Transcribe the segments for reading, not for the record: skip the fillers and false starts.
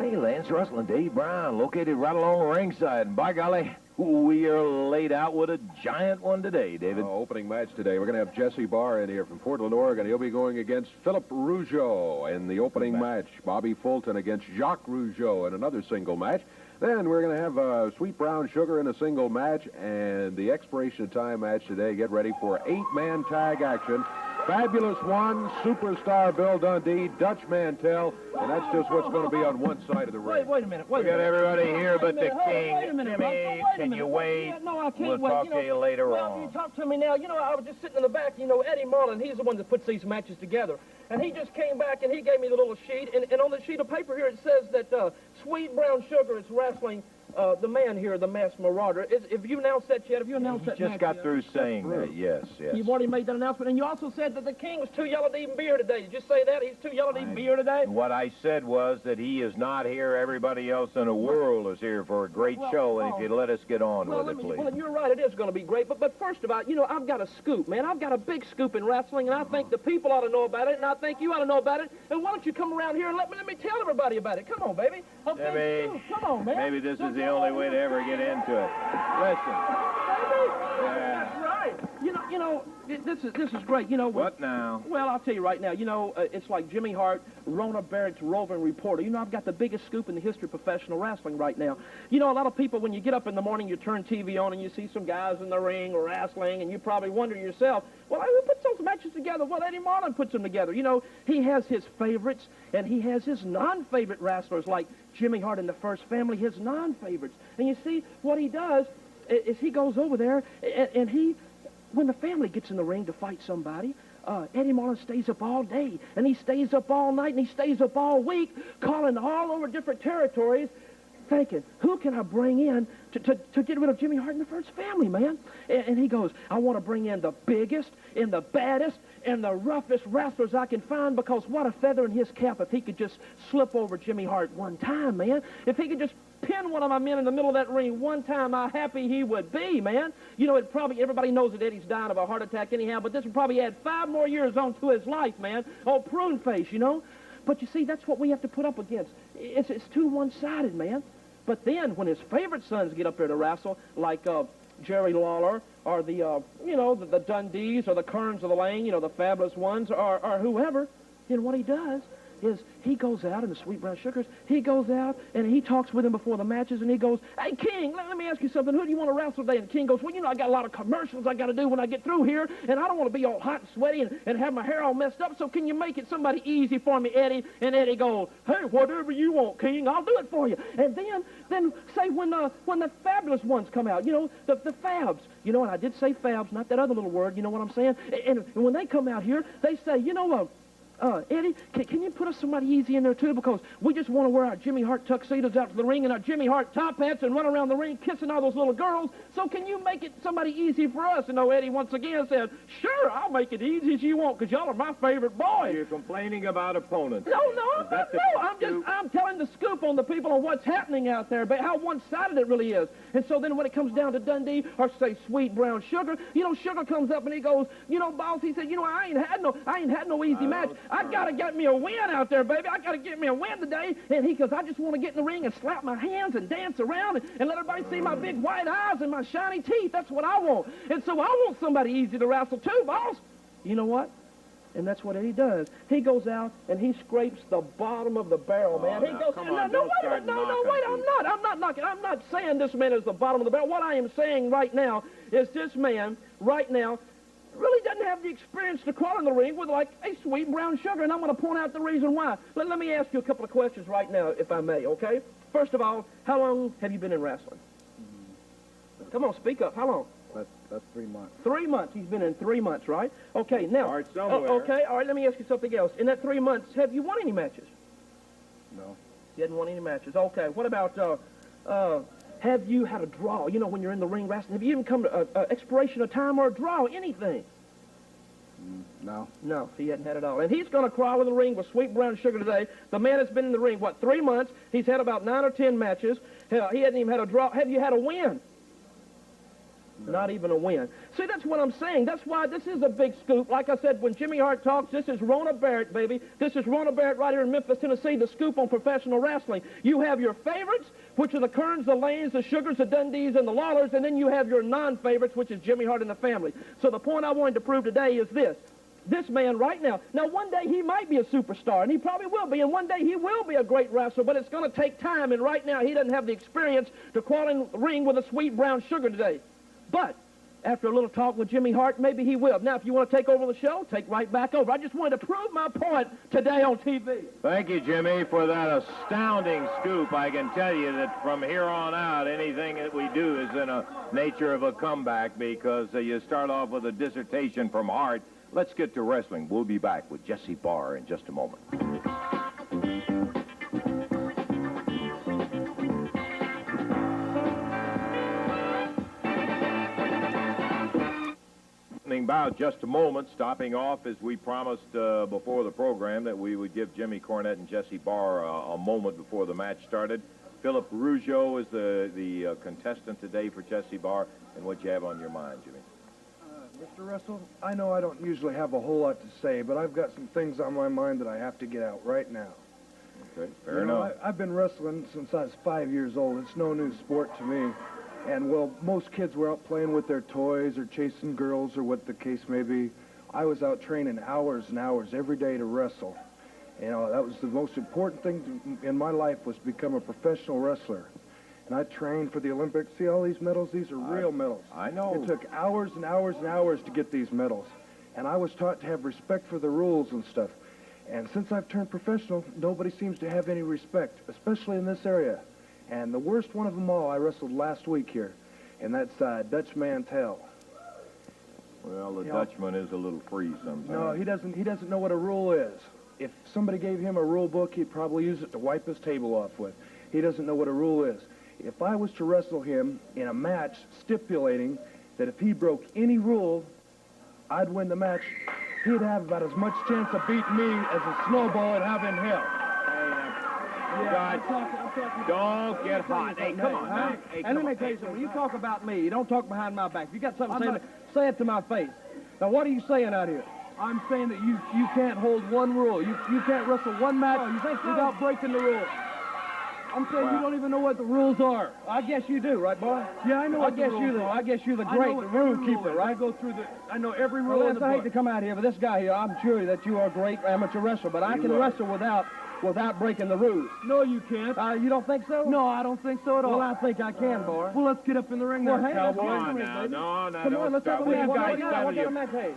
Hey, Lance Wrestling, Dave Brown, located right along the ringside. And by golly, we are laid out with a giant one today, David. Opening match today. We're going to have Jesse Barr in here from Portland, Oregon. He'll be going against Philip Roujo in the opening match. Bobby Fulton against Jacques Roujo in another single match. Then we're going to have Sweet Brown Sugar in a single match, and the expiration of time match today. Get ready for 8-man tag action. Fabulous One, Superstar Bill Dundee, Dutch Mantel, and that's just what's going to be on one side of the ring. Wait a minute. We got everybody here but the king. Jimmy, can you wait? No, I can't We'll wait. talk to you later well, on. You talk to me now. I was just sitting in the back. Eddie Marlin, he's the one that puts these matches together. And he just came back and he gave me the little sheet. And on the sheet of paper here it says that Sweet Brown Sugar is wrestling the man here, the masked Marauder. Have you announced that yet? Have you announced that Just match got yet? through saying that, yes. You've already made that announcement. And you also said that the king was too yellow to eat beer today. Did you say that? He's too yellow to eat beer today? What I said was that he is not here. Everybody else in the world is here for a great show, and if you'd let us get on with it, please. Well, you're right. It is going to be great. But first of all, I've got a scoop, man. I've got a big scoop in wrestling, and I think the people ought to know about it, and I think you ought to know about it. And why don't you come around here and let me tell everybody about it? Come on, baby. Jimmy, come on, man. maybe this is the only way to ever get into it. Listen. That's right. This is great. What now? Well, I'll tell you right now. It's like Jimmy Hart, Rona Barrett's roving reporter. I've got the biggest scoop in the history of professional wrestling right now. A lot of people, when you get up in the morning, you turn TV on and you see some guys in the ring wrestling, and you probably wonder yourself, well, who puts those matches together? Well, Eddie Marlin puts them together. He has his favorites, and he has his non-favorite wrestlers, like Jimmy Hart in the First Family, his non-favorites. And you see, what he does is he goes over there, and when the family gets in the ring to fight somebody, Eddie Marlin stays up all day, and he stays up all night, and he stays up all week, calling all over different territories, thinking, who can I bring in to get rid of Jimmy Hart and the First Family, man? And he goes, I want to bring in the biggest and the baddest and the roughest wrestlers I can find, because what a feather in his cap if he could just slip over Jimmy Hart one time, man. If he could just pin one of my men in the middle of that ring one time, how happy he would be, man. Everybody knows that Eddie's dying of a heart attack anyhow, but this would probably add 5 more years on to his life, man. Oh, prune face, But you see, that's what we have to put up against. It's too one-sided, man. But then, when his favorite sons get up there to wrestle, like Jerry Lawler, or the Dundees, or the Kerns of the Lane, the Fabulous Ones, or whoever, then what he does is he goes out, and the Sweet Brown Sugars, he goes out, and he talks with him before the matches, and he goes, hey, King, let me ask you something. Who do you want to wrestle today? And King goes, well, I got a lot of commercials I got to do when I get through here, and I don't want to be all hot and sweaty and have my hair all messed up, so can you make it somebody easy for me, Eddie? And Eddie goes, hey, whatever you want, King, I'll do it for you. And then say when the Fabulous Ones come out, the Fabs, and I did say Fabs, not that other little word, you know what I'm saying? And when they come out here, they say, Eddie, can you put us somebody easy in there, too? Because we just want to wear our Jimmy Hart tuxedos out to the ring and our Jimmy Hart top hats and run around the ring kissing all those little girls. So can you make it somebody easy for us? And Eddie once again said, sure, I'll make it easy as you want, because y'all are my favorite boys. You're complaining about opponents. I'm telling the scoop on the people on what's happening out there, but how one-sided it really is. And so then when it comes down to Dundee, or say Sweet Brown Sugar, Sugar comes up and he goes, boss, he said, I ain't had no easy match. I got to get me a win out there, baby. I got to get me a win today. And he goes, I just want to get in the ring and slap my hands and dance around and let everybody see my big white eyes and my shiny teeth. That's what I want. And so I want somebody easy to wrestle too, boss. You know what? And that's what Eddie does. He goes out and he scrapes the bottom of the barrel, man. He goes, wait, I'm not knocking. I'm not saying this man is the bottom of the barrel. What I am saying right now is this man right now really doesn't have the experience to crawl in the ring with, like, a Sweet Brown Sugar, and I'm going to point out the reason why. Let me ask you a couple of questions right now, if I may, okay? First of all, how long have you been in wrestling? Come on, speak up. How long? That's 3 months. 3 months. He's been in 3 months, right? Okay, now. Start somewhere. Okay, all right, let me ask you something else. In that 3 months, have you won any matches? No. You hadn't won any matches. Okay, what about, have you had a draw? When you're in the ring wrestling, have you even come to an expiration of time or a draw, anything? No. No, he hadn't had it all. And he's going to crawl in the ring with Sweet Brown Sugar today. The man has been in the ring, 3 months? He's had about 9 or 10 matches. Hell, he hasn't even had a draw. Have you had a win? Not even a win. See, that's what I'm saying. That's why this is a big scoop. Like I said, when Jimmy Hart talks, this is Rona Barrett, baby. This is Rona Barrett right here in Memphis, Tennessee, the scoop on professional wrestling. You have your favorites, which are the Kerns, the Lanes, the Sugars, the Dundees, and the Lawlers, and then you have your non-favorites, which is Jimmy Hart and the family. So the point I wanted to prove today is this. This man right now, one day he might be a superstar, and he probably will be, and one day he will be a great wrestler, but it's going to take time, and right now he doesn't have the experience to crawl in the ring with a sweet brown sugar today. But after a little talk with Jimmy Hart, maybe he will. Now, if you want to take over the show, take right back over. I just wanted to prove my point today on TV. Thank you, Jimmy, for that astounding scoop. I can tell you that from here on out, anything that we do is in a nature of a comeback because you start off with a dissertation from Hart. Let's get to wrestling. We'll be back with Jesse Barr in just a moment. About just a moment, stopping off as we promised before the program that we would give Jimmy Cornette and Jesse Barr a moment before the match started. Philip Roujo is the contestant today for Jesse Barr, and what you have on your mind, Jimmy? Mr. Russell, I know I don't usually have a whole lot to say, but I've got some things on my mind that I have to get out right now. Okay, fair enough. I've been wrestling since I was 5 years old. It's no new sport to me. And, well, most kids were out playing with their toys or chasing girls or what the case may be. I was out training hours and hours every day to wrestle. You know, that was the most important thing in my life was become a professional wrestler. And I trained for the Olympics. See all these medals? These are real medals. I know. It took hours and hours and hours to get these medals. And I was taught to have respect for the rules and stuff. And since I've turned professional, nobody seems to have any respect, especially in this area. And the worst one of them all I wrestled last week here, and that's Dutch Mantel. Well, the Dutchman is a little free sometimes. No, he doesn't know what a rule is. If somebody gave him a rule book, he'd probably use it to wipe his table off with. He doesn't know what a rule is. If I was to wrestle him in a match stipulating that if he broke any rule, I'd win the match, he'd have about as much chance of beating me as a snowball would have in hell. Yeah, Don't get hot. Hey, come on. Huh? Hey, and let me tell you something. When you talk about me, you don't talk behind my back. If you got something to say it to my face. Now, what are you saying out here? I'm saying that you can't hold one rule. You can't wrestle one match without breaking the rules. I'm saying you don't even know what the rules are. I guess you do, right, boy? Yeah, I know what the rules are. I guess you're the great rule keeper, right? I know every rule in the I hate book. to come out here, but this guy here, I'm sure that you are a great amateur wrestler, but I can wrestle without breaking the rules. No, you can't. You don't think so? No, I don't think so at all. Well, I think I can, boy. Well, let's get up in the ring Well, now, hey, cowboy. let's Come on now. No, Come on, let's have a You guys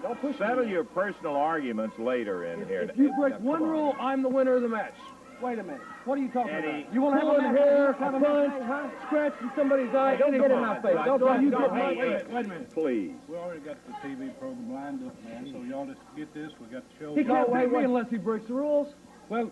Don't push settle me. your personal arguments later in here. If you break one rule, I'm the winner of the match. Wait a minute. What are you talking Eddie. about? You want to have a Pulling match? hair, a Have a punch, match, huh? scratching somebody's eye. Don't get in my face. Don't you get my Wait face. a minute. Please. We already got the TV program lined up, man, so y'all just get this. We got the show. He can't wait, beat me wait. unless he breaks the rules. Well,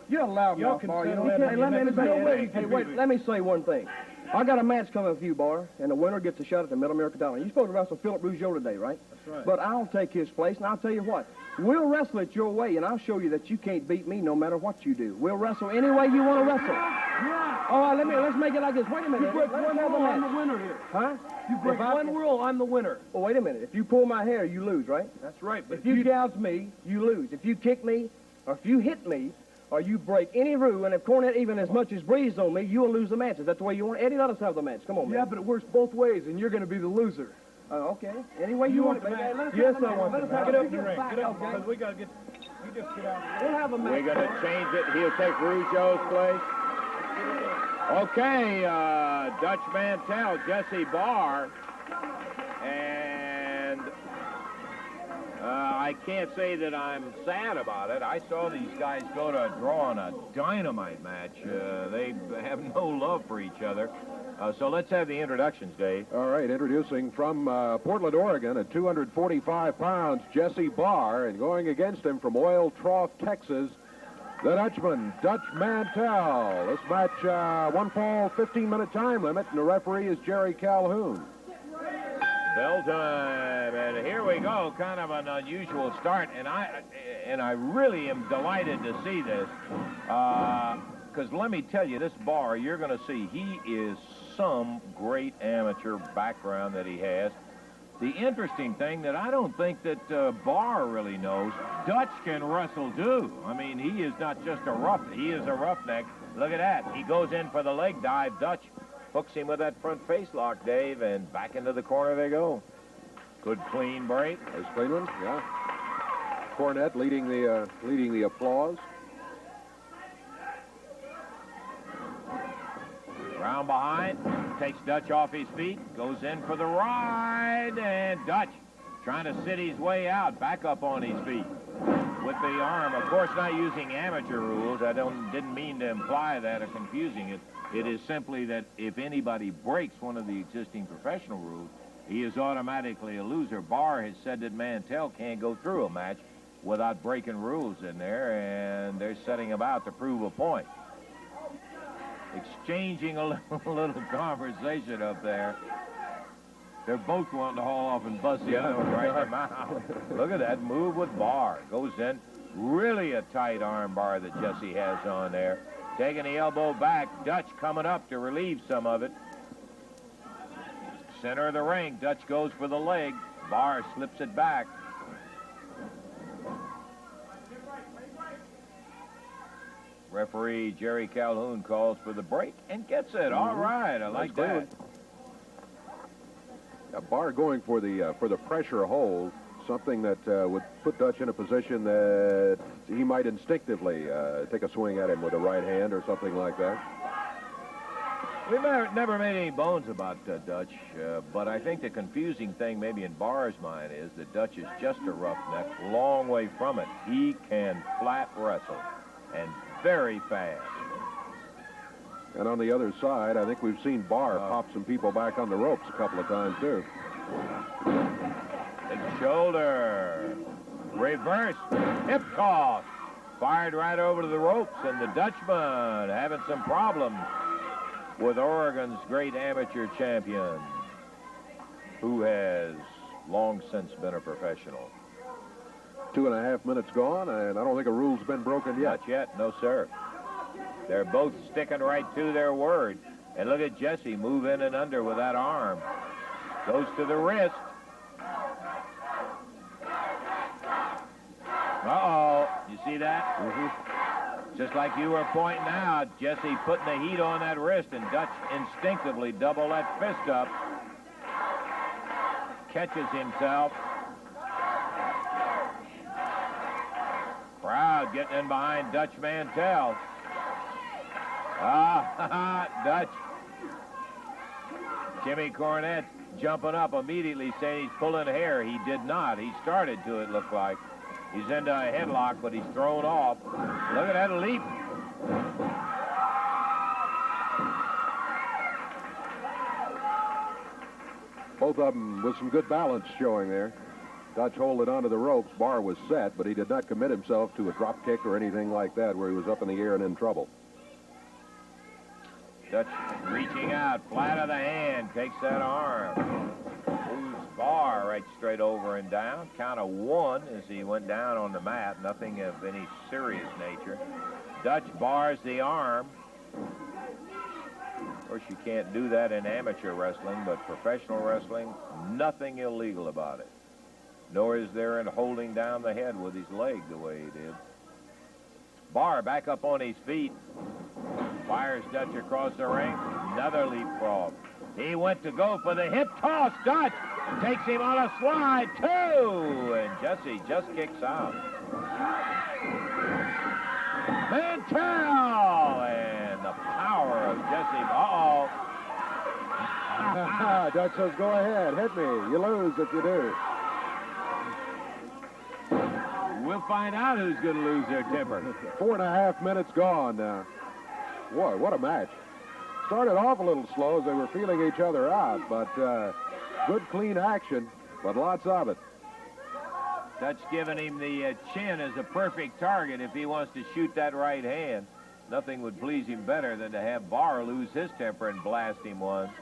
You're a loud Y'all mouth, can Bar. You settle know, that hey, in let your me next say, meeting. hey, wait, let me say one thing. I got a match coming with you, Bar, and the winner gets a shot at the Middle America Dollar. You're supposed to wrestle Philip Roujo today, right? That's right. But I'll take his place, and I'll tell you what. We'll wrestle it your way, and I'll show you that you can't beat me no matter what you do. We'll wrestle any way you want to wrestle. Yeah. All right, let's make it like this. Wait a minute. You break Let's one have a rule, I'm match. the winner here. Huh? You break one rule, I'm the winner. Oh, wait a minute. If you pull my hair, you lose, right? That's right. But If you gouge me, you lose. If you kick me, or if you hit me, or you break any rule, and if Cornette even as much as breathes on me, you will lose the match. Is that the way you want it? Eddie, let us have the match. Come on, man. yeah, but it works both ways, and you're going to be the loser. Okay. Any way you want it, baby. match? Let us Yes, have the I match. want Let the us match. have get the up in the match. ring. Get up, Okay. because we got to get... You just get out. We'll have a match. We're going to change it. He'll take Rougeau's place. Okay, Dutch Mantel, Jesse Barr, and I can't say that I'm sad about it. I saw these guys go to a draw on a dynamite match. They have no love for each other. So let's have the introductions, Dave. All right, introducing from Portland, Oregon, at 245 pounds, Jesse Barr, and going against him from Oil Trough, Texas, the Dutchman, Dutch Mantel. This match, one fall, 15-minute time limit, and the referee is Jerry Calhoun. Bell time, and here we go. Kind of an unusual start, and I really am delighted to see this. because let me tell you, this Barr, you're going to see he is some great amateur background that he has. The interesting thing that I don't think that Barr really knows, Dutch can wrestle too. I mean, he is not just he is a roughneck. Look at that. He goes in for the leg dive. Dutch hooks him with that front face lock, Dave, and back into the corner they go. Good clean break. Nice clean one, yeah. Cornette leading the applause. Round behind, takes Dutch off his feet, goes in for the ride, and Dutch trying to sit his way out, back up on his feet with the arm. Of course, not using amateur rules. I didn't mean to imply that or confusing it. It is simply that if anybody breaks one of the existing professional rules, he is automatically a loser. Barr has said that Mantel can't go through a match without breaking rules in there, and they're setting about to prove a point. Exchanging a little conversation up there. They're both wanting to haul off and bust the other one right in the mouth. Look at that move with Barr. Goes in. Really a tight arm bar that Jesse has on there. Taking the elbow back. Dutch coming up to relieve some of it. Center of the ring. Dutch goes for the leg. Barr slips it back. Referee Jerry Calhoun calls for the break and gets it. All right, I like that. Barr going for the pressure hold, something that would put Dutch in a position that he might instinctively take a swing at him with a right hand or something like that. We've never made any bones about Dutch, but I think the confusing thing maybe in Barr's mind is that Dutch is just a roughneck, long way from it. He can flat wrestle and very fast. And on the other side, I think we've seen Barr pop some people back on the ropes a couple of times, too. Big shoulder. Reverse. Hip toss. Fired right over to the ropes, and the Dutchman having some problems with Oregon's great amateur champion, who has long since been a professional. 2.5 minutes gone, and I don't think a rule's been broken yet. Not yet, no, sir. They're both sticking right to their word. And look at Jesse move in and under with that arm. Goes to the wrist. Uh-oh. You see that? Mm-hmm. Just like you were pointing out, Jesse putting the heat on that wrist, and Dutch instinctively double that fist up. Catches himself. Crowd getting in behind Dutch Mantel. Dutch. Jimmy Cornette jumping up immediately saying he's pulling hair. He did not. He started to, it looked like. He's into a headlock, but he's thrown off. Look at that leap. Both of them with some good balance showing there. Dutch holding onto the ropes. Barr was set, but he did not commit himself to a drop kick or anything like that where he was up in the air and in trouble. Dutch reaching out, flat of the hand, takes that arm. Moves Barr right straight over and down. Count of one as he went down on the mat. Nothing of any serious nature. Dutch bars the arm. Of course, you can't do that in amateur wrestling, but professional wrestling, nothing illegal about it. Nor is there in holding down the head with his leg the way he did. Barr back up on his feet. Fires Dutch across the ring. Another leapfrog. He went to go for the hip toss. Dutch takes him on a slide, too. And Jesse just kicks out. Mantel! And the power of Jesse. Uh-oh. Dutch says, go ahead, hit me. You lose if you do. We'll find out who's going to lose their temper. 4.5 minutes gone now. Boy, what a match. Started off a little slow as they were feeling each other out, but good, clean action, but lots of it. Dutch giving him the chin as a perfect target if he wants to shoot that right hand. Nothing would please him better than to have Barr lose his temper and blast him once.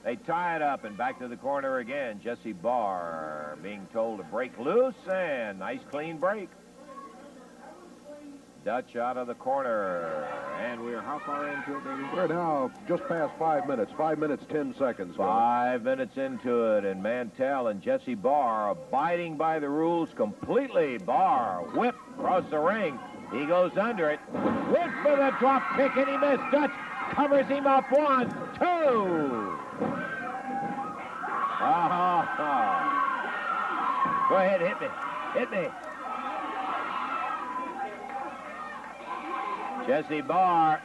They tie it up and back to the corner again. Jesse Barr being told to break loose, and nice clean break. Dutch out of the corner. And we're how far into it, baby? We're now just past 5 minutes. 5 minutes, 10 seconds. 5 minutes into it, and Mantel and Jesse Barr abiding by the rules completely. Barr whip across the ring. He goes under it. Whip for the drop kick, and he missed. Dutch covers him up. 1, 2. Go ahead, hit me. Hit me. Jesse Barr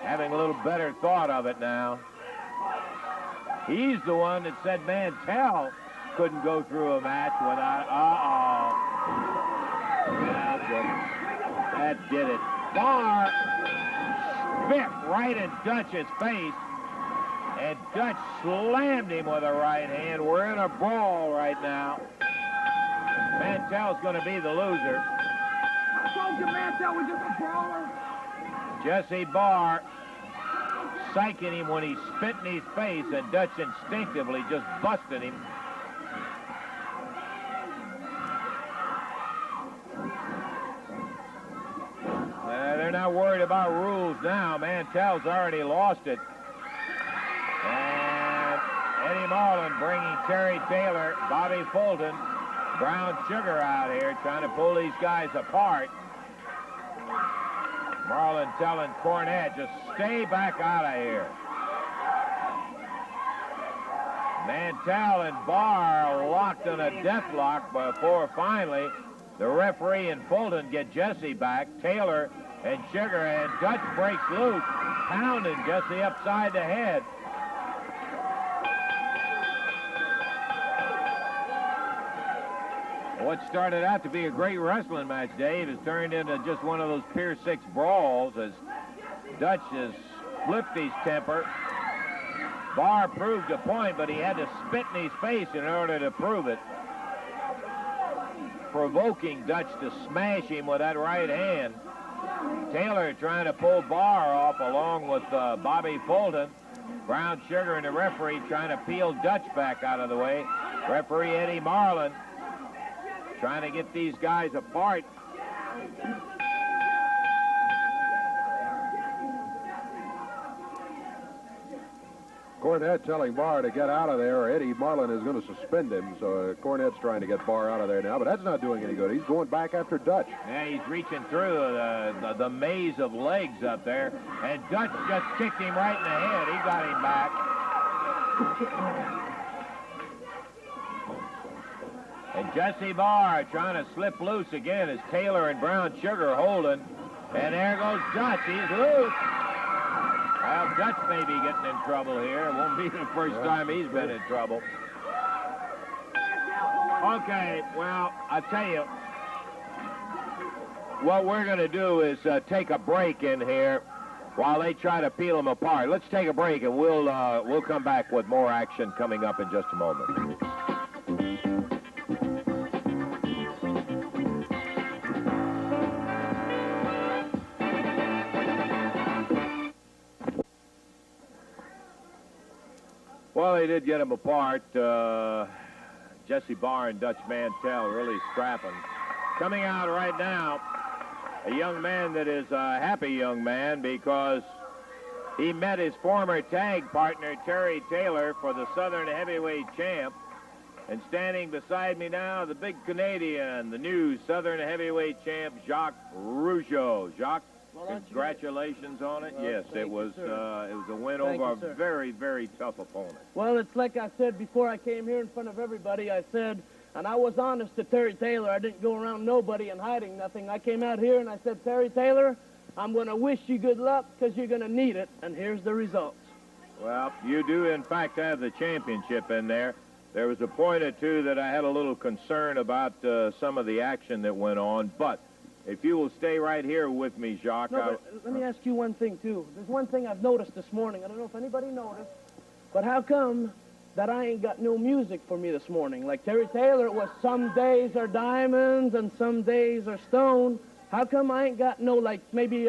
having a little better thought of it now. He's the one that said Mantel couldn't go through a match without... That did it. Barr spit right in Dutch's face, and Dutch slammed him with a right hand. We're in a brawl right now. Mantel's going to be the loser. I told you Mantel was just a brawler. Jesse Barr psyching him when he spit in his face, and Dutch instinctively just busted him. They're not worried about rules now. Mantel's already lost it. And Eddie Marlin bringing Terry Taylor, Bobby Fulton, Brown Sugar out here trying to pull these guys apart. Marlin telling Cornette, just stay back out of here. Mantel and Barr locked in a deathlock before finally the referee and Fulton get Jesse back. Taylor and Sugar, and Dutch breaks loose, pounding Jesse upside the head. What started out to be a great wrestling match, Dave, has turned into just one of those Pier 6 brawls as Dutch has flipped his temper. Barr proved a point, but he had to spit in his face in order to prove it, provoking Dutch to smash him with that right hand. Taylor trying to pull Barr off along with Bobby Fulton. Brown Sugar and the referee trying to peel Dutch back out of the way. Referee Eddie Marlin trying to get these guys apart. Cornette telling Barr to get out of there, or Eddie Marlin is going to suspend him. So Cornette's trying to get Barr out of there now, but that's not doing any good. He's going back after Dutch. Yeah, he's reaching through the maze of legs up there, and Dutch just kicked him right in the head. He got him back. And Jesse Barr trying to slip loose again as Taylor and Brown Sugar holding. And there goes Dutch. He's loose. Well, Dutch may be getting in trouble here. It won't be the first time he's been in trouble. Okay, well, I'll tell you, what we're going to do is take a break in here while they try to peel them apart. Let's take a break, and we'll come back with more action coming up in just a moment. Well, they did get them apart. Jesse Barr and Dutch Mantel really scrapping. Coming out right now, a young man that is a happy young man because he met his former tag partner, Terry Taylor, for the Southern Heavyweight Champ. And standing beside me now, the big Canadian, the new Southern Heavyweight Champ, Jacques Roujo. Jacques, Well, congratulations on it. Well, Yes, thank it was you, sir. a win Thank over you, sir. a very, very tough opponent. Well, it's like I said before I came here in front of everybody. I said, and I was honest to Terry Taylor. I didn't go around nobody and hiding nothing. I came out here and I said, Terry Taylor, I'm going to wish you good luck because you're going to need it, and here's the results. Well, you do, in fact, have the championship in there. There was a point or two that I had a little concern about some of the action that went on, but if you will stay right here with me, Jacques. No, but let me ask you one thing, too. There's one thing I've noticed this morning. I don't know if anybody noticed, but how come that I ain't got no music for me this morning? Like Terry Taylor, it was some days are diamonds and some days are stone. How come I ain't got no, like, maybe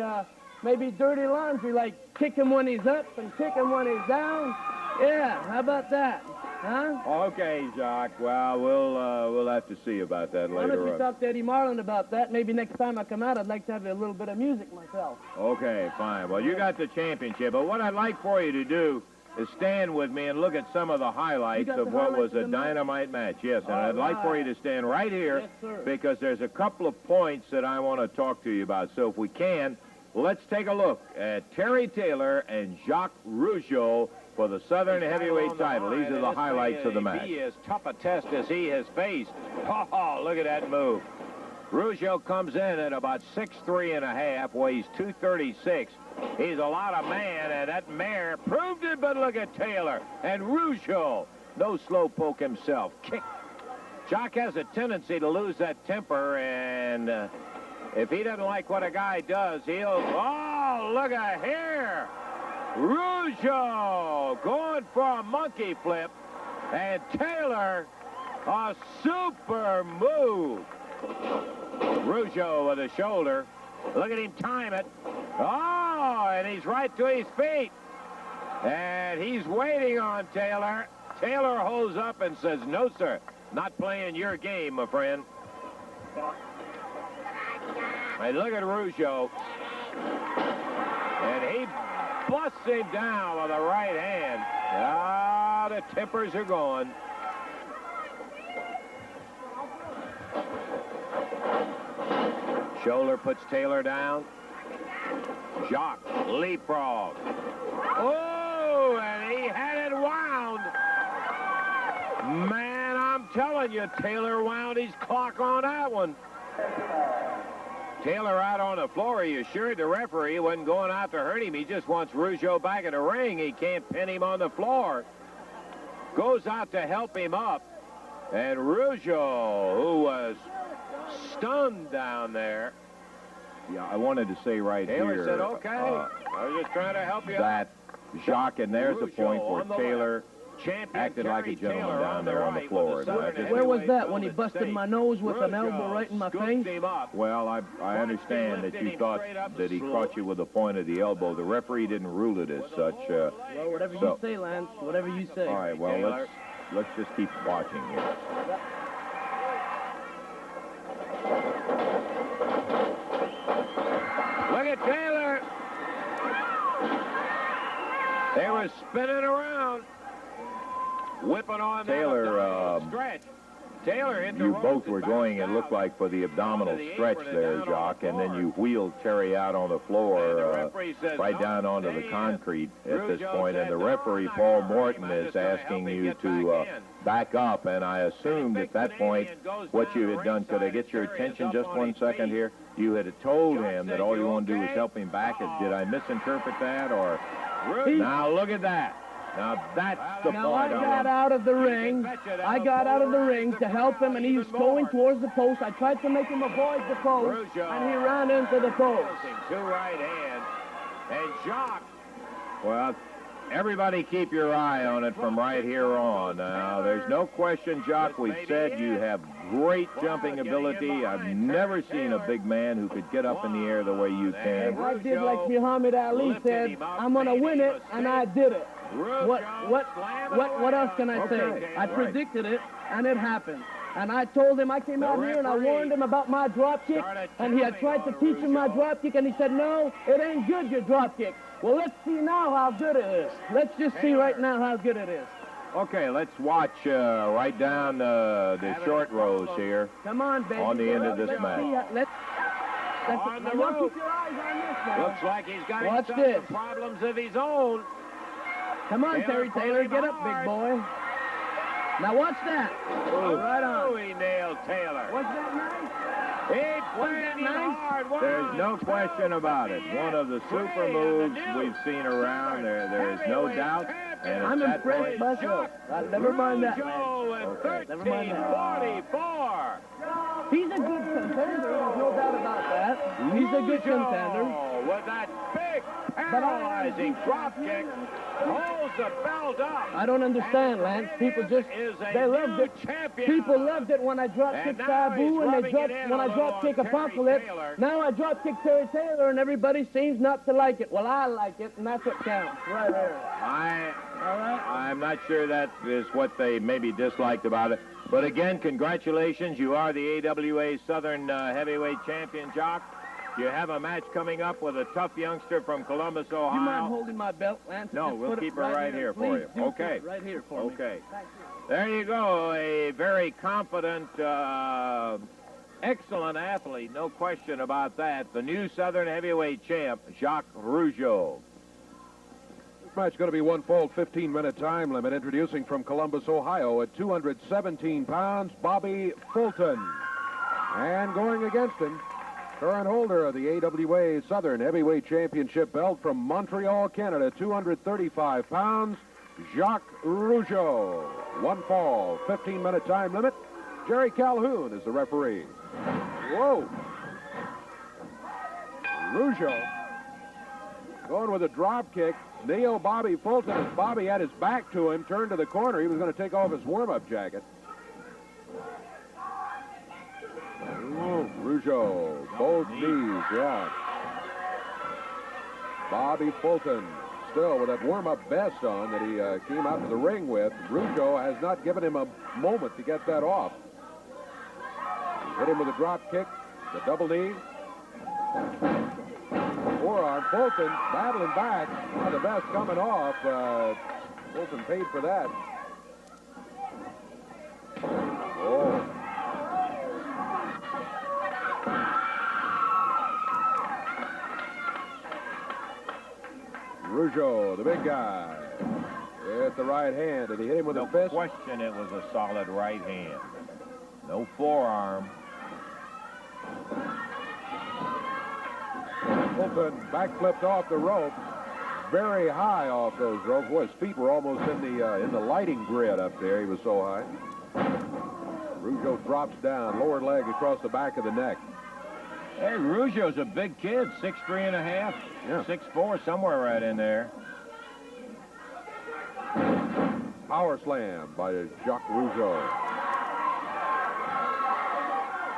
dirty laundry, like kick him when he's up and kick him when he's down? Yeah, how about that? Huh? Okay, Jacques. Well, we'll have to see about that Why don't you later on. talk to Eddie Marlin about that? Maybe next time I come out, I'd like to have a little bit of music myself. Okay, fine. Well, you got the championship, but what I'd like for you to do is stand with me and look at some of the highlights got of the what highlights was a of the match? dynamite match. Yes, and All I'd like for you to stand right here Yes, sir. because there's a couple of points that I want to talk to you about. So if we can, let's take a look at Terry Taylor and Jacques Roujo for the Southern Heavyweight title. These are the highlights of the match. He is tough a test as he has faced. Oh, look at that move. Roujo comes in at about 6'3 and a half, weighs 236. He's a lot of man, and that mare proved it, but look at Taylor. And Roujo, no slow poke himself. Kick. Jacques has a tendency to lose that temper, and if he doesn't like what a guy does, he'll... Oh, look at here. Roujo going for a monkey flip, and Taylor, a super move. Roujo with a shoulder. Look at him time it. Oh, and he's right to his feet. And he's waiting on Taylor. Taylor holds up and says, no, sir, not playing your game, my friend. And look at Roujo. And he busts him down with the right hand. Ah, the tempers are going. Shoulder puts Taylor down. Jacques leapfrog. Oh, and he had it wound. Man, I'm telling you, Taylor wound his clock on that one. Taylor out on the floor. He assured the referee he wasn't going out to hurt him. He just wants Roujo back in the ring. He can't pin him on the floor. Goes out to help him up. And Roujo, who was stunned down there. Yeah, I wanted to say right Taylor here. said, okay. I was just trying to help you That Jacques, and there's the Roujo point where on the Taylor Champion acted like a Terry gentleman Taylor down there on the right floor. with the And I Southern just- Where was heavyweight that, when he belt at busted stake? my nose with an Roujo elbow right in my scooped face? him up. Well, I understand that you thought that he caught you with the point of the elbow. The referee didn't rule it as such. Well, whatever So- you say, Lance, whatever you say. All right, well, Taylor. let's just keep watching here. Look at Taylor. They were spinning around, whipping on that Taylor, abdominal stretch. Taylor hit the You ropes both and were bounced going, it out looked like, for the abdominal onto the stretch apron and there, down on Jacques, the and then floor. you wheeled Terry out on the floor, And the referee says, right "No, down onto the stay in." concrete at this Roujo point, and said, the "No, referee, I'm not Paul gonna hurt Morton, him. I'm is just gonna help asking him you get to back in." back up, and I assumed at that point what you had done. Could I get your attention just 1 second here? You had told him that all you want to do is help him back. Did I misinterpret that, or? Now look at that. Now that's the Now I point. got out of the ring. I got out of the ring to help him, and he was going towards the post. I tried to make him avoid the post, and he ran into the post. Two right hands. And Jacques. Well, everybody keep your eye on it from right here on. Now, there's no question, Jacques, we've said you have great jumping ability. I've never seen a big man who could get up in the air the way you can. I did like Muhammad Ali said, I'm going to win it, and I did it. What else can I say? Okay, I right. predicted it, and it happened. And I told him, I came out here and I warned him about my drop kick, and he had tried to teach him my drop kick, and he said, no, it ain't good, your drop kick. Well, let's see now how good it is. Let's just see right now how good it is. Okay, let's watch right down the short rows here. Come on, baby. On the end of this Let's match. see, On the now rope. keep your eyes on this now. Looks like he's got Watch himself this. some problems of his own. Come on, Taylor Taylor, pulling get up, hard. big boy. Now watch that. Right Oh, on. he nailed Taylor. Was that nice? He played him nice? hard. There's no question about it. One of the super moves we've seen around. There is no doubt. And I'm at that impressed point, myself. Never mind that, man. Roujo and Okay, never mind that. 1344. He's a good contender. There's no doubt about that. He's a good contender. With that big paralyzing drop kick, holds the belt up. I don't understand, Lance. People just, they loved it. People loved it when I drop kick Sabu and they dropped when I drop kick Apocalypse. Now I drop kick Terry Taylor and everybody seems not to like it. Well, I like it, and that's what counts. Right there. I'm not sure that is what they maybe disliked about it. But again, congratulations. You are the AWA Southern Heavyweight Champion, Jacques. You have a match coming up with a tough youngster from Columbus, Ohio. You mind holding my belt, Lance? No, Just we'll keep it right here for you. Please do Okay. put it right here for me. Okay. There you go. A very competent, excellent athlete. No question about that. The new Southern Heavyweight champ, Jacques Roujo. This match is going to be one full 15-minute time limit. Introducing from Columbus, Ohio at 217 pounds, Bobby Fulton. And going against him, current holder of the AWA Southern Heavyweight Championship belt from Montreal, Canada, 235 pounds, Jacques Roujo. One fall, 15-minute time limit. Jerry Calhoun is the referee. Whoa. Roujo going with a drop kick. Neo Bobby Fulton, as Bobby had his back to him, turned to the corner. He was going to take off his warm-up jacket. Roujo, both knees, yeah. Bobby Fulton, still with that warm-up vest on that he came out to the ring with. Roujo has not given him a moment to get that off. He hit him with a drop kick, the double knee. Forearm, Fulton battling back. Now the vest coming off. Fulton paid for that. Oh. Roujo, the big guy, with the right hand, and he hit him with a fist. No question it was a solid right hand. No forearm. Fulton backflipped off the rope, very high off those ropes. Boy, his feet were almost in the lighting grid up there. He was so high. Roujo drops down, lower leg across the back of the neck. Hey, Roujo's a big kid, 6'3" and a half, Yeah. 6'4", somewhere right in there. Power slam by Jacques Roujo.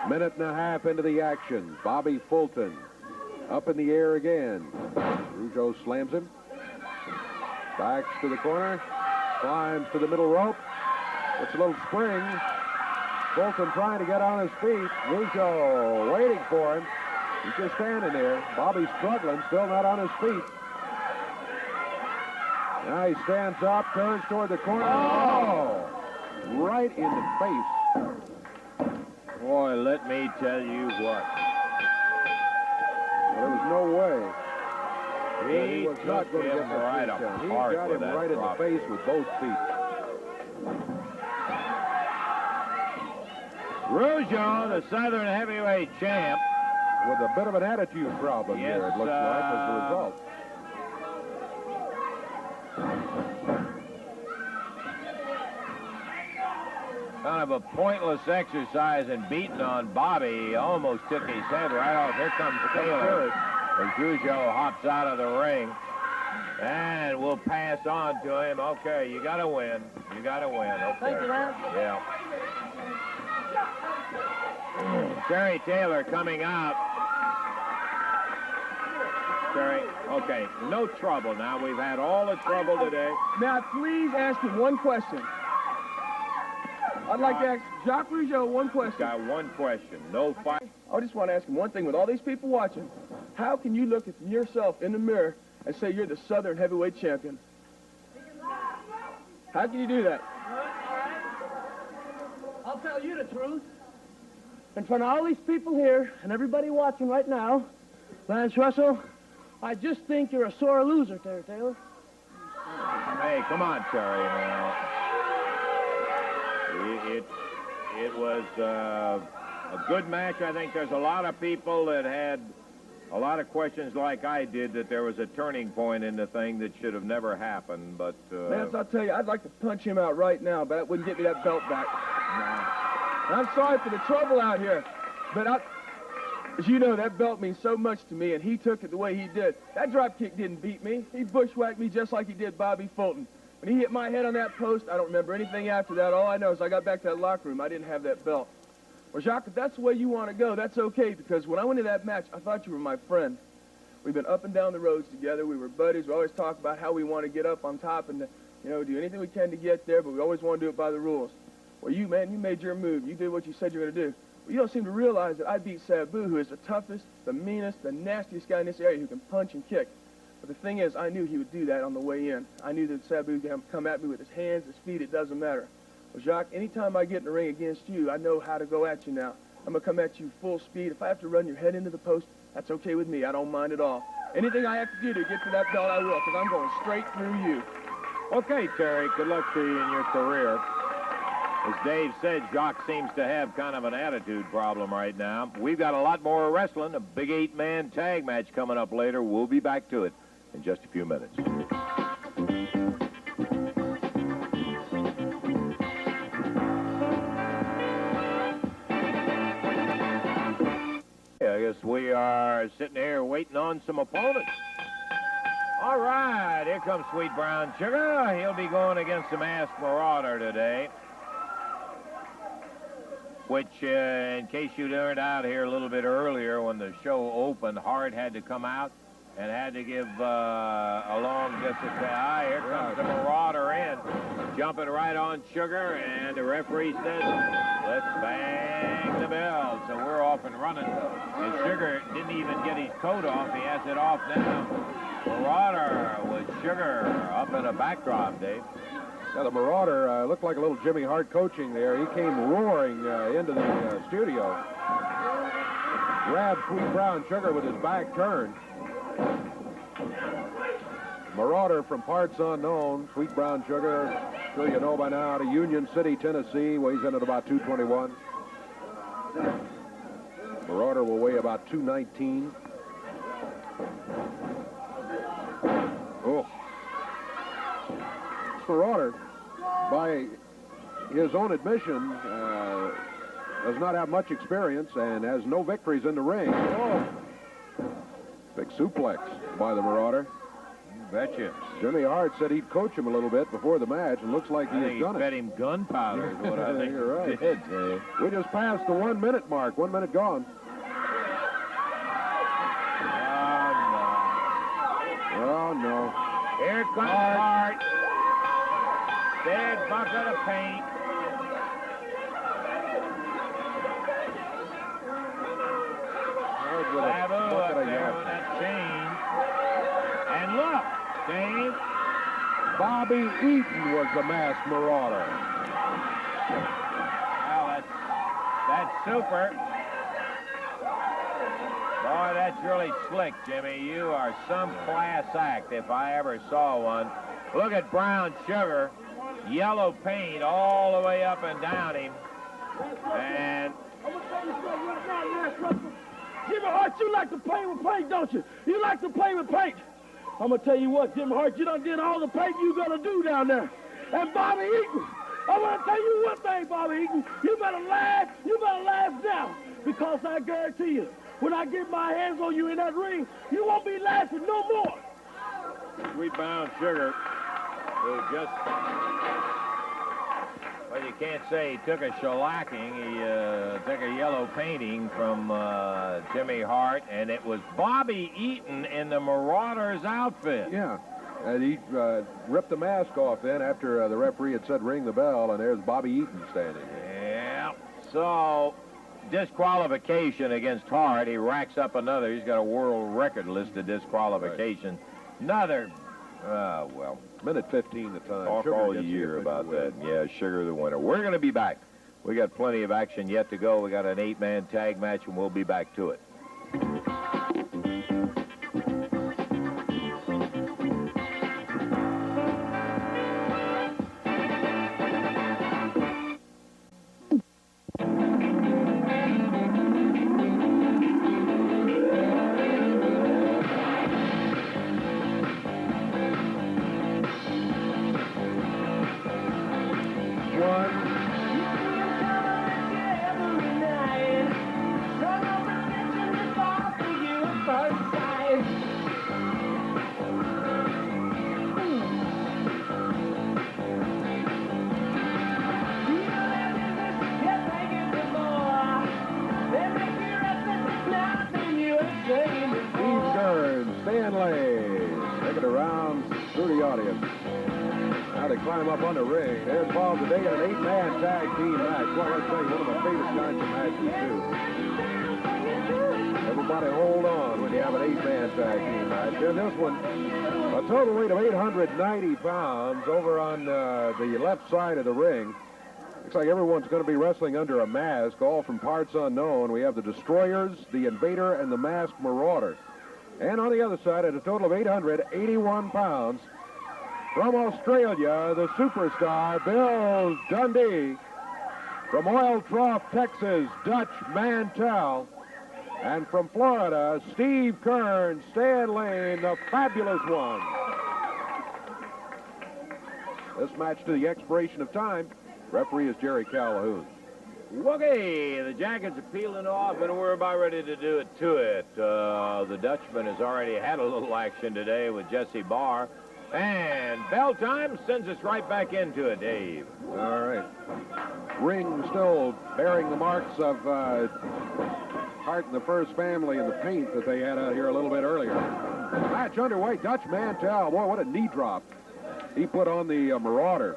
Minute and a half into the action. Bobby Fulton up in the air again. Roujo slams him. Backs to the corner. Climbs to the middle rope. It's a little spring. Fulton trying to get on his feet. Roujo waiting for him. He's just standing there. Bobby's struggling, still not on his feet. Now he stands up, turns toward the corner. Oh! Right in the face. Boy, let me tell you what. Well, there was no way. that He was not took going to him get that right takedown. He apart got with him that right in the drop. face with both feet. Roujo, the Southern Heavyweight champ. With a bit of an attitude problem Yes, here, it looks like, as a result. Kind of a pointless exercise in beating on Bobby. He almost took his head right off. Here comes Taylor. As Roujo hops out of the ring. And we'll pass on to him. Okay, you got to win. You got to win. Okay. Thank you, Lance. Yeah. Terry Taylor coming out. Terry, okay, no trouble now. We've had all the trouble today. May I please ask you one question? I'd like to ask Jacques Roujo one question. Got one question. No fight. I just want to ask him one thing. With all these people watching, how can you look at yourself in the mirror and say you're the Southern Heavyweight Champion? How can you do that? I'll tell you the truth. In front of all these people here and everybody watching right now, Lance Russell, I just think you're a sore loser, Terry Taylor. Hey, come on, Terry. Now. It was a good match. I think there's a lot of people that had a lot of questions like I did that there was a turning point in the thing that should have never happened. But Lance, I'll tell you, I'd like to punch him out right now, but that wouldn't get me that belt back. I'm sorry for the trouble out here. But as you know, that belt means so much to me, and he took it the way he did. That drop kick didn't beat me. He bushwhacked me just like he did Bobby Fulton. When he hit my head on that post, I don't remember anything after that. All I know is I got back to that locker room. I didn't have that belt. Well, Jacques, if that's the way you want to go, that's okay, because when I went to that match, I thought you were my friend. We've been up and down the roads together. We were buddies. We always talk about how we want to get up on top and, do anything we can to get there, but we always want to do it by the rules. Well, you made your move. You did what you said you were going to do. Well, you don't seem to realize that I beat Sabu, who is the toughest, the meanest, the nastiest guy in this area who can punch and kick. But the thing is, I knew he would do that on the way in. I knew that Sabu would come at me with his hands, his feet, it doesn't matter. Well, Jacques, anytime I get in the ring against you, I know how to go at you now. I'm going to come at you full speed. If I have to run your head into the post, that's okay with me. I don't mind at all. Anything I have to do to get to that belt, I will, because I'm going straight through you. Okay, Terry, good luck to you in your career. As Dave said, Jacques seems to have kind of an attitude problem right now. We've got a lot more wrestling, a big 8-man tag match coming up later. We'll be back to it in just a few minutes. I guess we are sitting here waiting on some opponents. All right, here comes Sweet Brown Sugar. He'll be going against the masked Marauder today. Which, in case you learned out here a little bit earlier when the show opened, Hart had to come out and had to give a long distance. Here comes the Marauder in, jumping right on Sugar, and the referee says, let's bang the bell. So we're off and running. And Sugar didn't even get his coat off. He has it off now. Marauder with Sugar up in a backdrop, Dave. Yeah, the Marauder looked like a little Jimmy Hart coaching there. He came roaring into the studio. Grabbed Sweet Brown Sugar with his back turned. Marauder from parts unknown. Sweet Brown Sugar, sure you know by now, out of Union City, Tennessee. Weighs in at about 221. Marauder will weigh about 219. Oh. Marauder, by his own admission, does not have much experience and has no victories in the ring. Oh. Big suplex by the Marauder. You betcha. Jimmy Hart said he'd coach him a little bit before the match, and looks like he has done it. Fed him gunpowder is what I think. You're right. Did, we just passed the 1 minute mark. 1 minute gone. Oh, no. Here comes Hart. Big bucket of paint. Sabu up there with that chain. And look, Dave. Bobby Eaton was the masked Marauder. Well, that's super. Boy, that's really slick, Jimmy. You are some class act if I ever saw one. Look at Brown Sugar. Yellow paint all the way up and down him. And Jimmy Hart, you like to play with paint, don't you? You like to play with paint. I'm going to tell you what, Jimmy Hart, you done did all the paint you going to do down there. And Bobby Eaton, I want to tell you one thing, Bobby Eaton. You better laugh now, because I guarantee you, when I get my hands on you in that ring, you won't be laughing no more. Sweet Brown Sugar, who just, well, you can't say he took a shellacking. He took a yellow painting from Jimmy Hart, and it was Bobby Eaton in the Marauder's outfit. Yeah, and he ripped the mask off then after the referee had said ring the bell, and there's Bobby Eaton standing there. Yeah, so disqualification against Hart. He racks up another. He's got a world record list of disqualification. Right. Another, well. Minute 15 the time. Talk Sugar all year about that. Yeah, Sugar the winner. We're going to be back. We got plenty of action yet to go. We got an 8-man tag match, and we'll be back to it. audience. Now they climb up on the ring. They're involved today in an 8-man tag team match. Well, let's tell you, one of my favorite kinds of matches, too. Everybody hold on when you have an 8-man tag team match. And this one, a total weight of 890 pounds over on the left side of the ring. Looks like everyone's going to be wrestling under a mask, all from parts unknown. We have the Destroyers, the Invader, and the Masked Marauder. And on the other side, at a total of 881 pounds, from Australia, the superstar, Bill Dundee. From Oil Trough, Texas, Dutch Mantel. And from Florida, Steve Kern, Stan Lane, the Fabulous One. This match to the expiration of time. Referee is Jerry Calhoun. Okay, the Jackets are peeling off, and we're about ready to do it to it. The Dutchman has already had a little action today with Jesse Barr. And bell time sends us right back into it, Dave. All right. Ring still bearing the marks of Hart and the First Family and the paint that they had out here a little bit earlier. Match underway. Dutch Mantel. Boy, what a knee drop he put on the Marauder.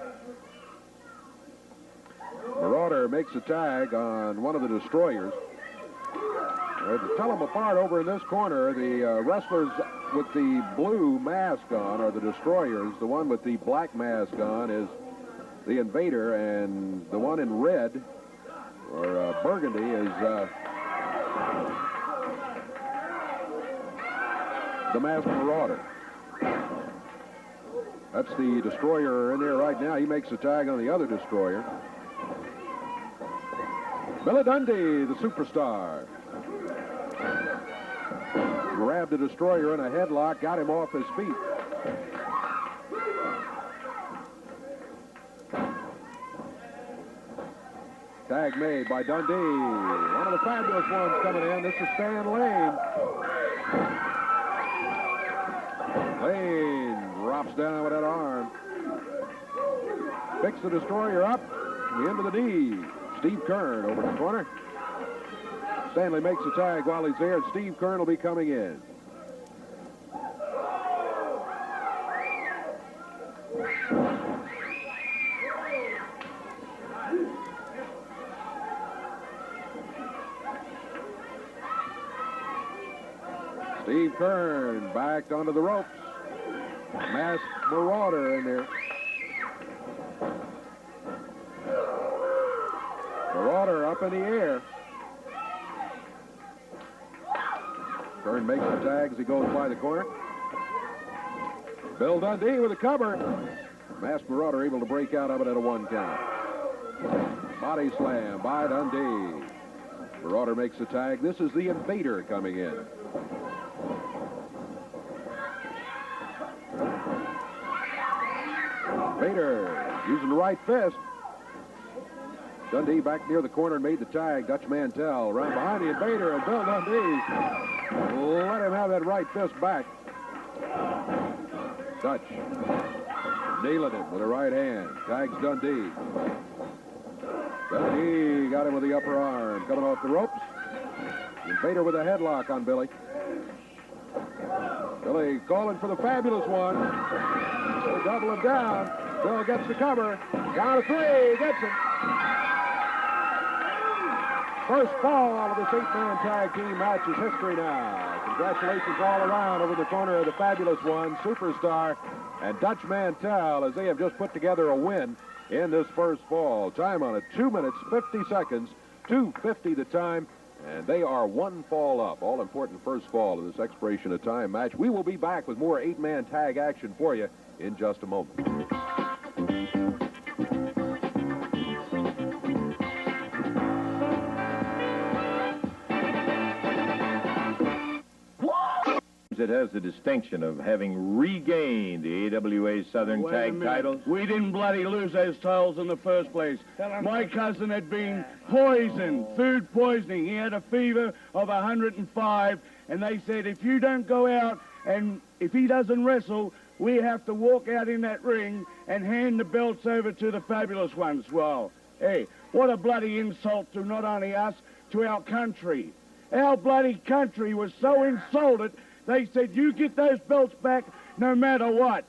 Marauder makes a tag on one of the Destroyers. To tell them apart over in this corner, the wrestlers with the blue mask on are the Destroyers. The one with the black mask on is the Invader, and the one in red, or burgundy, is the Masked Marauder. That's the Destroyer in there right now. He makes a tag on the other Destroyer. Billy Dundee, the superstar. Grabbed the Destroyer in a headlock, got him off his feet. Tag made by Dundee. One of the Fabulous Ones coming in. This is Stan Lane. Lane drops down with that arm. Picks the Destroyer up. The end of the knee. Steve Kern over in the corner. Stanley makes the tag while he's there, and Steve Kern will be coming in. Steve Kern backed onto the ropes. Masked Marauder in there. Marauder up in the air. Kern makes the tag as he goes by the corner. Bill Dundee with a cover. Masked Marauder able to break out of it at a 1 count. Body slam by Dundee. Marauder makes the tag. This is the Invader coming in. Invader using the right fist. Dundee back near the corner and made the tag. Dutch Mantel around behind the Invader, and Bill Dundee let him have that right fist back. Dutch nailing him with a right hand. Tags Dundee. Dundee got him with the upper arm. Coming off the ropes. Invader with a headlock on Billy. Billy calling for the Fabulous One. They double him down. Bill gets the cover. Down to 3. Gets it. First fall of this 8-man tag team match is history now. Congratulations all around over the corner of the Fabulous One, Superstar, and Dutch Mantel, as they have just put together a win in this first fall. Time on it, 2 minutes, 50 seconds, 2:50 the time, and they are 1 fall up. All important first fall of this expiration of time match. We will be back with more 8-man tag action for you in just a moment. It has the distinction of having regained the AWA Southern Tag titles. We didn't bloody lose those titles in the first place. My cousin had been poisoned, food poisoning. He had a fever of 105, and they said, if you don't go out and if he doesn't wrestle, we have to walk out in that ring and hand the belts over to the Fabulous Ones. Well, hey, what a bloody insult to not only us, to our country. Our bloody country was so insulted. They said, you get those belts back no matter what.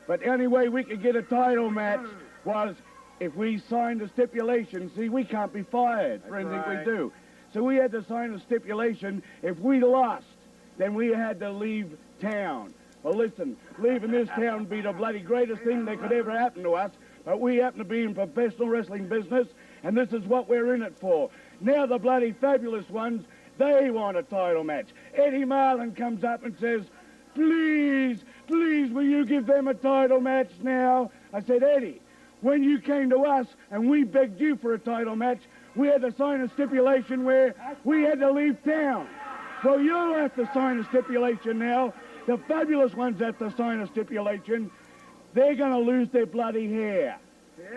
But the only way we could get a title match was if we signed a stipulation. See, we can't be fired for anything we do. So we had to sign a stipulation. If we lost, then we had to leave town. Well, listen, leaving this town would be the bloody greatest thing that could ever happen to us. But we happen to be in professional wrestling business, and this is what we're in it for. Now the bloody fabulous ones, they want a title match. Eddie Marlin comes up and says, please, please, will you give them a title match now? I said, Eddie, when you came to us and we begged you for a title match, we had to sign a stipulation where we had to leave town. So you'll have to sign a stipulation now. The fabulous ones have to sign a stipulation. They're going to lose their bloody hair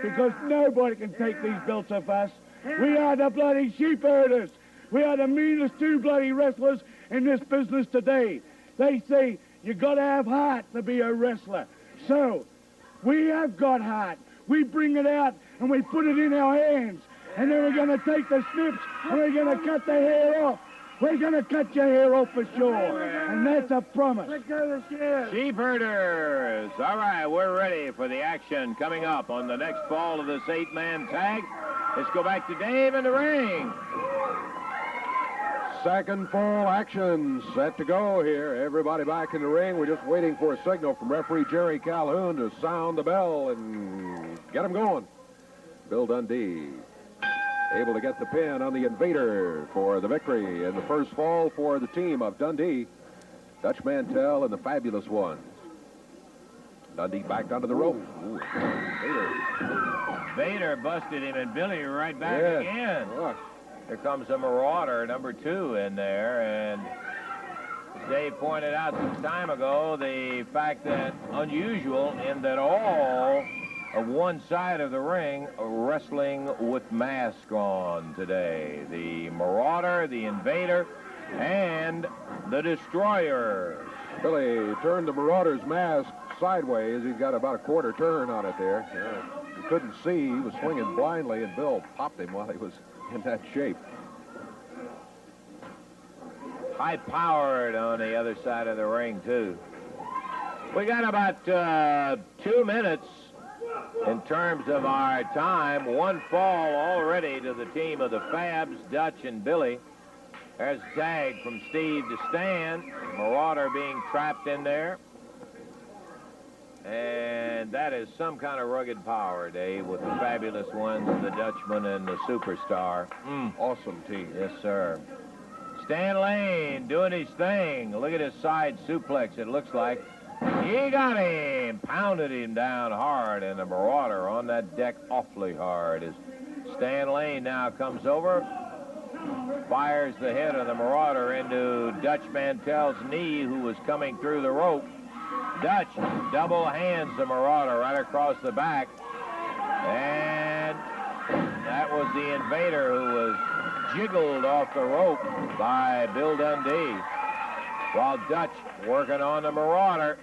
because nobody can take these belts off us. We are the bloody sheep herders. We are the meanest two bloody wrestlers in this business today. They say you got to have heart to be a wrestler. So we have got heart. We bring it out and we put it in our hands. And then we're going to take the snips and we're going to cut the hair off. We're going to cut your hair off for sure. And that's a promise. Sheep herders. All right, we're ready for the action coming up on the next fall of this 8-man tag. Let's go back to Dave in the ring. Second fall action set to go here. Everybody back in the ring. We're just waiting for a signal from referee Jerry Calhoun to sound the bell and get him going. Bill Dundee able to get the pin on the Invader for the victory in the first fall for the team of Dundee, Dutch Mantel, and the Fabulous Ones. Dundee backed onto the rope. Ooh. Vader busted him, and Billy right back again. Look. Here comes the Marauder, number 2 in there, and as Dave pointed out some time ago, the fact that unusual in that all of one side of the ring wrestling with masks on today. The Marauder, the Invader, and the Destroyer. Billy turned the Marauder's mask sideways. He's got about a quarter turn on it there. He couldn't see. He was swinging blindly, and Bill popped him while he was in that shape. High-powered on the other side of the ring, too. We got about 2 minutes in terms of our time. One fall already to the team of the Fabs, Dutch and Billy. There's a tag from Steve to Stan. Marauder being trapped in there. And that is some kind of rugged power, Dave, with the Fabulous Ones, the Dutchman, and the Superstar. Awesome team. Yes, sir. Stan Lane doing his thing. Look at his side suplex, it looks like. He got him, pounded him down hard, and the Marauder on that deck awfully hard. As Stan Lane now comes over, fires the head of the Marauder into Dutch Mantel's knee, who was coming through the rope. Dutch double hands the Marauder right across the back, and that was the Invader who was jiggled off the rope by Bill Dundee, while Dutch working on the Marauder.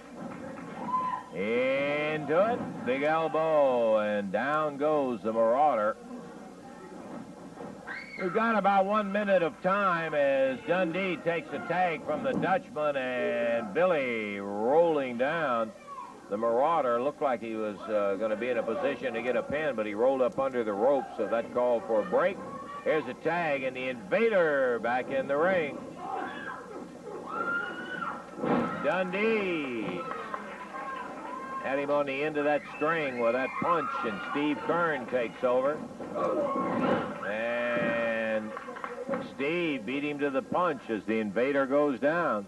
Into it, big elbow, and down goes the Marauder. We've got about 1 minute of time as Dundee takes a tag from the Dutchman, and Billy rolling down. The Marauder looked like he was going to be in a position to get a pin, but he rolled up under the rope, so that called for a break. Here's a tag, and the Invader back in the ring. Dundee had him on the end of that string with that punch, and Steve Kern takes over. And Steve beat him to the punch as the Invader goes down.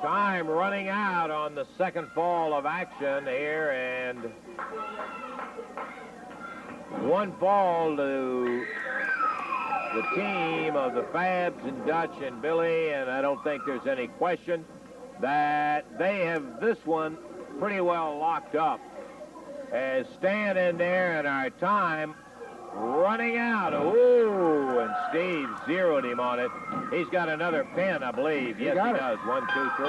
Time running out on the second fall of action here, and one fall to the team of the Fabs and Dutch and Billy, and I don't think there's any question that they have this one pretty well locked up. As Stan in there, and our time running out. Ooh, and Steve zeroed him on it. He's got another pin, I believe. Yes, he does. 1, 2, 3.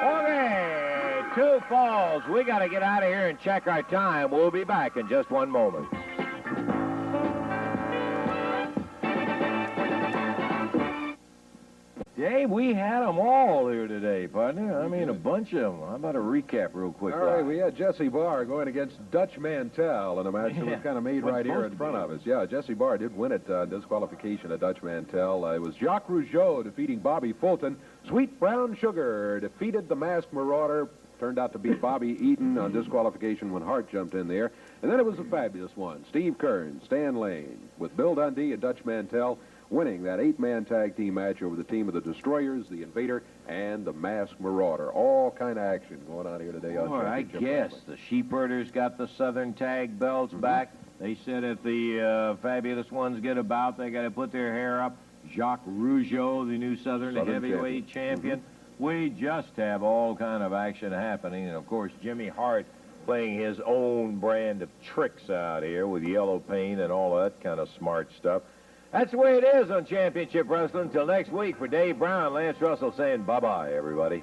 Okay, 2 falls. We got to get out of here and check our time. We'll be back in just 1 moment. Hey, we had them all here today, partner. I mean, a bunch of them. How about a recap real quick? All right, we had Jesse Barr going against Dutch Mantel in a match that was kind of made right here in front of us. Yeah, Jesse Barr did win it, disqualification of Dutch Mantel. It was Jacques Roujo defeating Bobby Fulton. Sweet Brown Sugar defeated the Masked Marauder. Turned out to be Bobby Eaton on disqualification when Hart jumped in there. And then it was a fabulous one. Steve Kern, Stan Lane, with Bill Dundee and Dutch Mantel winning that 8-man tag team match over the team of the Destroyers, the Invader, and the Masked Marauder. All kind of action going on here today on Boy, I Championship guess Wrestling. the Sheepherders got the Southern tag belts back. They said if the fabulous ones get about, they got to put their hair up. Jacques Roujo, the new Southern heavyweight champion. We just have all kind of action happening. And, of course, Jimmy Hart playing his own brand of tricks out here with yellow paint and all that kind of smart stuff. That's the way it is on Championship Wrestling. Until next week, for Dave Brown, Lance Russell saying bye-bye, everybody.